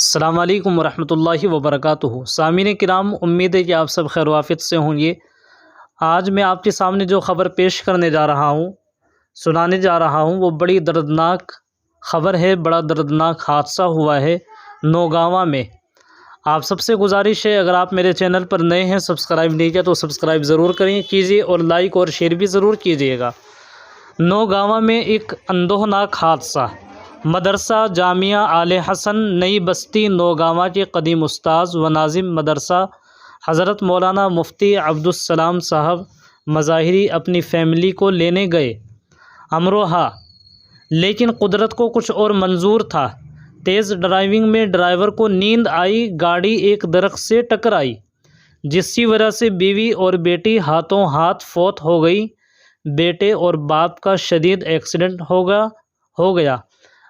السلام علیکم ورحمۃ اللہ وبرکاتہ۔ سامعین کرام، امید ہے کہ آپ سب خیر و عافیت سے ہوں گے۔ آج میں آپ کے سامنے جو خبر پیش کرنے جا رہا ہوں، سنانے جا رہا ہوں، وہ بڑی دردناک خبر ہے۔ بڑا دردناک حادثہ ہوا ہے نوگاواں میں۔ آپ سب سے گزارش ہے، اگر آپ میرے چینل پر نئے ہیں، سبسکرائب نہیں کیا تو سبسکرائب ضرور کیجیے اور لائک اور شیئر بھی ضرور کیجیے گا۔ نوگاواں میں ایک اندوہناک حادثہ۔ مدرسہ جامعہ آل حسن نئی بستی نوگاواں کے قدیم استاذ و ناظم مدرسہ حضرت مولانا مفتی عبدالسلام صاحب مظاہری اپنی فیملی کو لینے گئے امروہہ، لیکن قدرت کو کچھ اور منظور تھا۔ تیز ڈرائیونگ میں ڈرائیور کو نیند آئی، گاڑی ایک درخت سے ٹکرائی، جس کی وجہ سے بیوی اور بیٹی ہاتھوں ہاتھ فوت ہو گئی۔ بیٹے اور باپ کا شدید ایکسیڈنٹ ہو گیا۔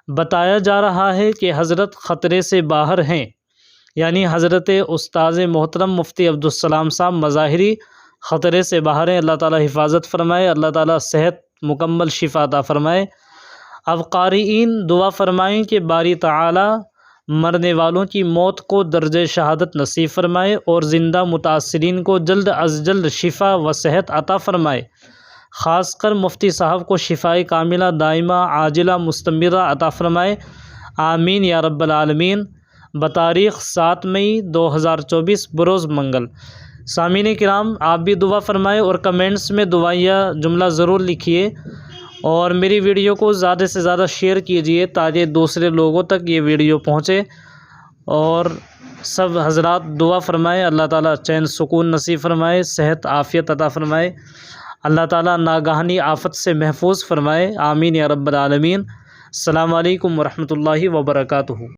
بتایا جا رہا ہے کہ حضرت خطرے سے باہر ہیں، یعنی حضرت استاذ محترم مفتی عبدالسلام صاحب مظاہری خطرے سے باہر ہیں۔ اللہ تعالیٰ حفاظت فرمائے، اللہ تعالیٰ صحت مکمل شفا عطا فرمائے۔ اب قارئین دعا فرمائیں کہ باری تعالیٰ مرنے والوں کی موت کو درجہ شہادت نصیب فرمائے اور زندہ متاثرین کو جلد از جلد شفا و صحت عطا فرمائے۔ خاص کر مفتی صاحب کو شفائے کاملہ دائمہ عاجلہ مستمرہ عطا فرمائے، آمین یا رب العالمین۔ بتاریخ 7 مئی 2024 بروز منگل۔ سامعین کرام، آپ بھی دعا فرمائیں اور کمنٹس میں دعائیہ جملہ ضرور لکھیے اور میری ویڈیو کو زیادہ سے زیادہ شیئر کیجیے تاکہ دوسرے لوگوں تک یہ ویڈیو پہنچے۔ اور سب حضرات دعا فرمائیں، اللہ تعالیٰ چین سکون نصیب فرمائے، صحت عافیت عطا فرمائے، اللہ تعالیٰ ناگہانی آفت سے محفوظ فرمائے، آمین یا رب العالمین۔ السلام علیکم ورحمۃ اللہ وبرکاتہ۔